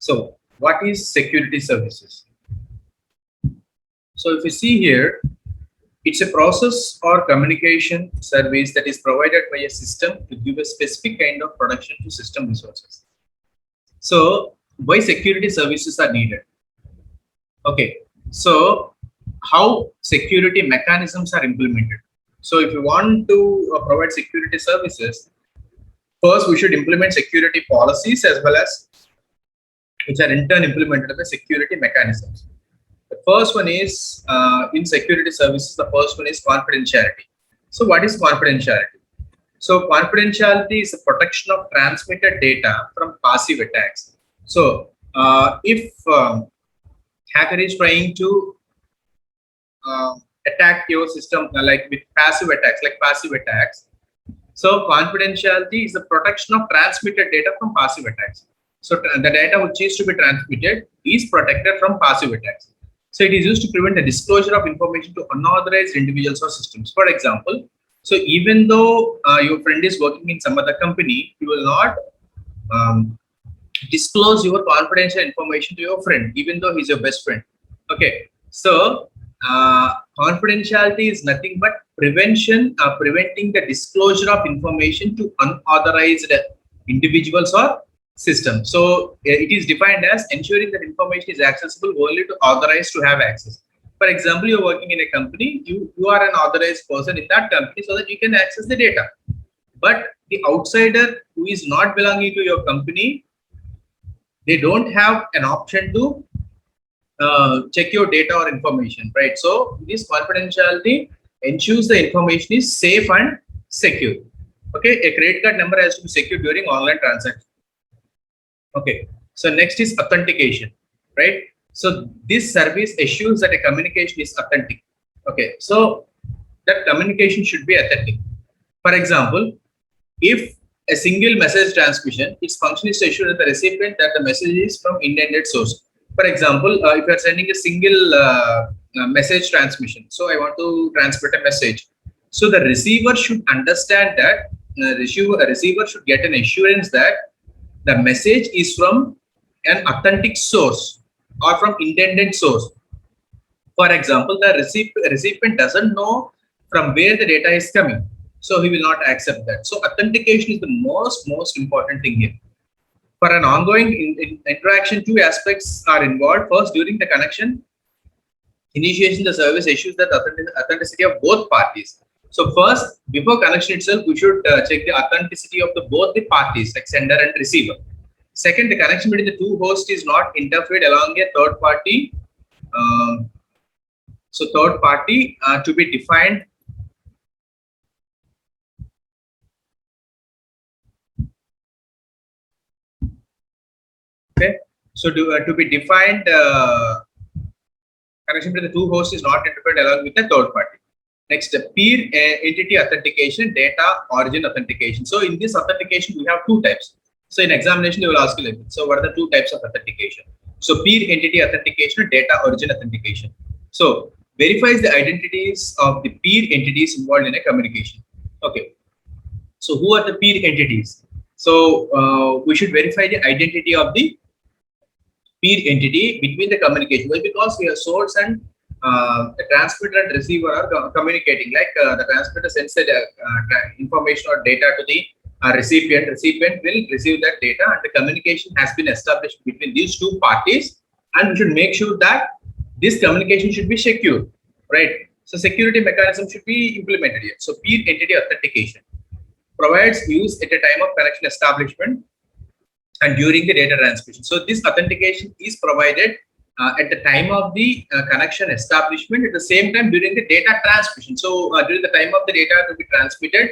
So what is security services? So if you see here, it's a process or communication service that is provided by a system to give a specific kind of protection to system resources. So why security services are needed? Okay, so how security mechanisms are implemented. So if you want to provide security services, first we should implement security policies as well as which are in turn implemented by security mechanisms. The first one is in security services, the first one is confidentiality. So what is confidentiality? So confidentiality is the protection of transmitted data from passive attacks. So if hacker is trying to attack your system like with passive attacks. So confidentiality is the protection of transmitted data from passive attacks. So the data which is to be transmitted is protected from passive attacks. So it is used to prevent the disclosure of information to unauthorized individuals or systems. For example, so even though your friend is working in some other company, you will not disclose your confidential information to your friend, even though he's your best friend. Okay, so confidentiality is nothing but preventing the disclosure of information to unauthorized individuals or systems. So it is defined as ensuring that information is accessible only to authorized to have access. For example, you're working in a company, you are an authorized person in that company so that you can access the data. But the outsider who is not belonging to your company, they don't have an option to check your data or information, right? So this confidentiality ensures the information is safe and secure. Okay, a credit card number has to be secure during online transaction. Okay, so next is authentication, right? So this service assures that a communication is authentic. Okay, so that communication should be authentic. For example, if a single message transmission, its function is to assure that the recipient that the message is from intended source. For example, if you are sending a single message transmission, so I want to transmit a message. So the receiver should understand that a receiver should get an assurance that the message is from an authentic source or from intended source. For example, the recipient doesn't know from where the data is coming, so he will not accept that. So authentication is the most important thing here. For an ongoing interaction, two aspects are involved. First, during the connection initiation, the service issues the authenticity of both parties. So first, before connection itself, we should check the authenticity of both the parties, like sender and receiver. Second, the connection between the two hosts is not interfered along a third party. So third party to be defined. Okay, so to be defined, connection between the two hosts is not interfered along with the third party. Next, peer entity authentication, data origin authentication. So in this authentication, we have two types. So in examination, they will ask you like this. So what are the two types of authentication? So peer entity authentication, data origin authentication. So verifies the identities of the peer entities involved in a communication. Okay. So who are the peer entities? So we should verify the identity of the peer entity between the communication. Why? Because your source and the transmitter and receiver are communicating. Like the transmitter sends the information or data to the recipient. Recipient will receive that data, and the communication has been established between these two parties. And we should make sure that this communication should be secure, right? So security mechanism should be implemented here. So peer entity authentication provides use at a time of connection establishment and during the data transmission. So this authentication is provided at the time of the connection establishment, at the same time during the data transmission. So during the time of the data to be transmitted,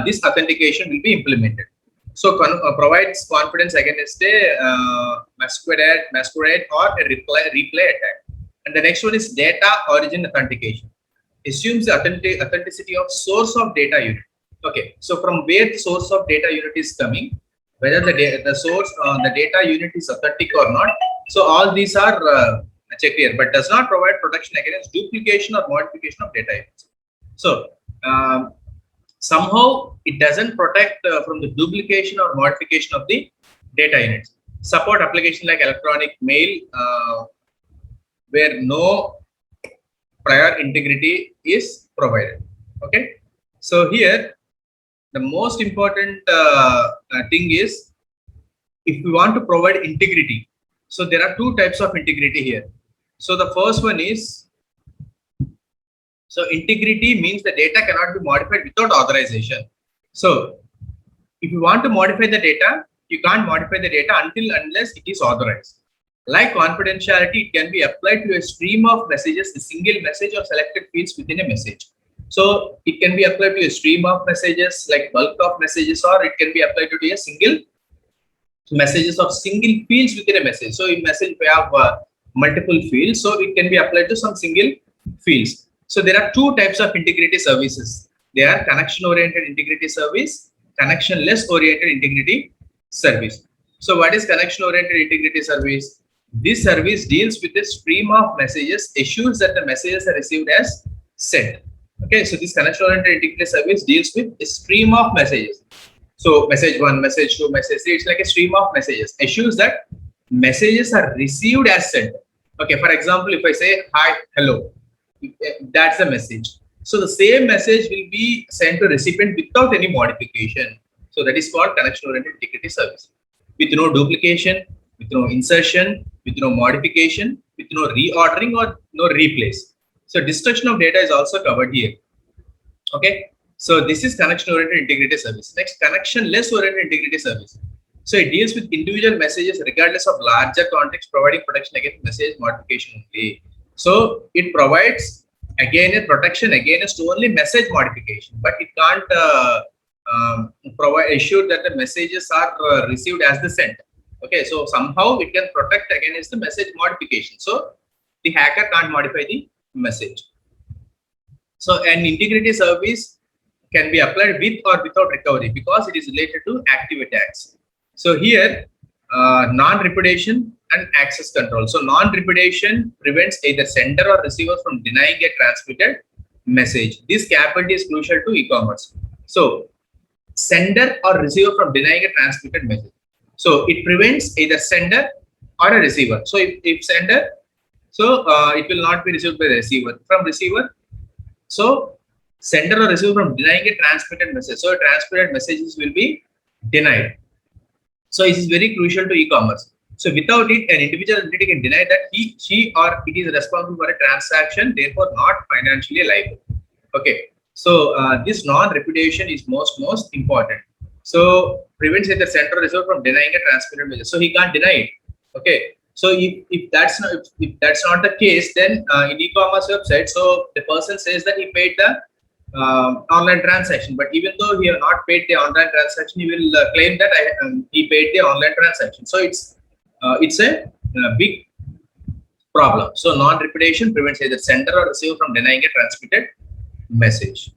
this authentication will be implemented. So provides confidence against a masquerade or a replay attack. And the next one is data origin authentication. Assumes the authenticity of source of data unit. Okay, so from where the source of data unit is coming, whether the source the data unit is authentic or not. So all these are checked here, but does not provide protection against duplication or modification of data units. So somehow it doesn't protect from the duplication or modification of the data units. support application like electronic mail, where no prior integrity is provided. Okay, so here the most important thing is, if we want to provide integrity, so there are two types of integrity here. So the first one is, so integrity means the data cannot be modified without authorization. So if you want to modify the data, you can't modify the data unless it is authorized. Like confidentiality, it can be applied to a stream of messages, a single message or selected fields within a message. So it can be applied to a stream of messages, like bulk of messages, or it can be applied to a single messages of single fields within a message. So in message we have multiple fields, so it can be applied to some single fields. So there are two types of integrity services. They are connection oriented integrity service, connection-less oriented integrity service. So what is connection oriented integrity service? This service deals with a stream of messages, assures that the messages are received as sent. Okay, so this connection oriented integrity service deals with a stream of messages. So message 1, message 2, message 3, it's like a stream of messages, assures that messages are received as sent. Okay, for example, if I say hi, hello, that's the message. So the same message will be sent to recipient without any modification. So that is called connection oriented integrity service. With no duplication, with no insertion, with no modification, with no reordering or no replace. So destruction of data is also covered here. Okay. So this is connection oriented integrity service. Next, connection-less oriented integrity service. So it deals with individual messages regardless of larger context, providing protection against message modification only. So it provides again a protection against only message modification, but it can't provide assure that the messages are received as the sent. Okay, so somehow it can protect against the message modification. So the hacker can't modify the message. So an integrity service can be applied with or without recovery because it is related to active attacks. So here, non-repudiation and access control. So non-repudiation prevents either sender or receiver from denying a transmitted message. This capability is crucial to e-commerce. So sender or receiver from denying a transmitted message. So it prevents either sender or a receiver. So if sender, so it will not be received by the receiver. From receiver, so sender or receiver from denying a transmitted message. So transmitted messages will be denied. So it is very crucial to e-commerce. So without it, an individual entity can deny that he, she, or it is responsible for a transaction, therefore not financially liable. Okay. So this non-repudiation is most important. So prevents the sender or receiver from denying a transmitted message. So he can't deny it. Okay. So if that's not the case, then in e-commerce website, so the person says that he paid the online transaction, but even though he have not paid the online transaction, he will claim that he paid the online transaction. So it's a big problem. So non-repudiation prevents either sender or receiver from denying a transmitted message.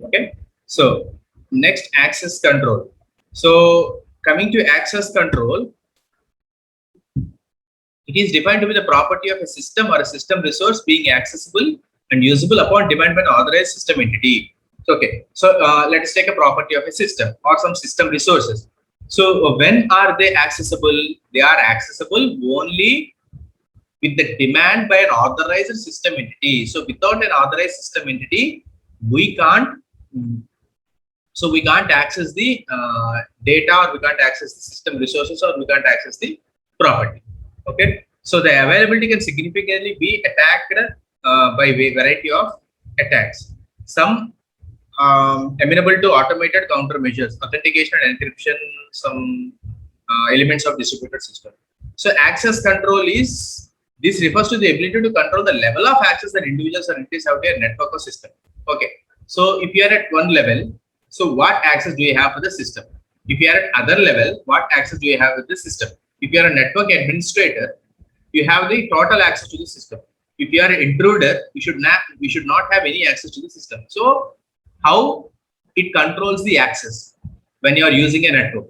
Okay. So next, access control. So coming to access control, it is defined to be the property of a system or a system resource being accessible and usable upon demand by an authorized system entity. Okay, so let's take a property of a system or some system resources. So when are they accessible? They are accessible only with the demand by an authorized system entity. So without an authorized system entity, we can't. So we can't access the data, or we can't access the system resources, or we can't access the property. Okay, so the availability can significantly be attacked by a variety of attacks. Some amenable to automated countermeasures, authentication and encryption, some elements of distributed system. So access control is, this refers to the ability to control the level of access that individuals or entities have to a network or system. Okay, so if you are at one level, so what access do you have to the system? If you are at other level, what access do you have with the system? If you are a network administrator, you have the total access to the system. If you are an intruder, you should not have any access to the system. So how it controls the access when you are using a network?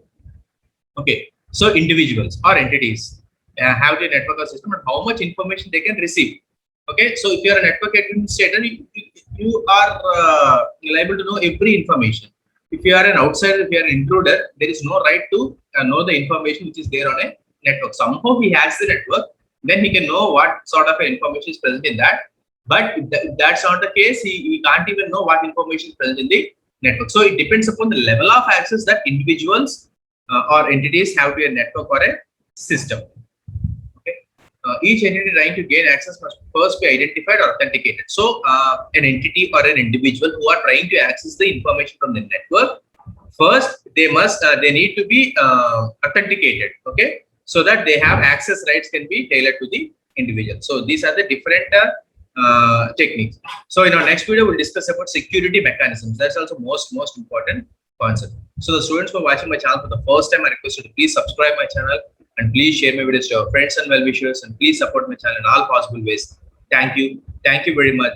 Okay, so individuals or entities have the network or system and how much information they can receive. Okay, so if you are a network administrator, you are liable to know every information. If you are an outsider, if you are an intruder, there is no right to know the information which is there on a network. Somehow he hacks the network, then he can know what sort of information is present in that. But if that's not the case, he can't even know what information is present in the network. So it depends upon the level of access that individuals or entities have to a network or a system. Okay. Each entity trying to gain access must first be identified or authenticated. So an entity or an individual who are trying to access the information from the network, first they need to be authenticated, okay, so that they have access rights can be tailored to the individual. So these are the different techniques. So in our next video we'll discuss about security mechanisms. That's also most important concept. So the students who are watching my channel for the first time, I request you to please subscribe my channel and please share my videos to your friends and well wishers, and please support my channel in all possible ways. Thank you very much.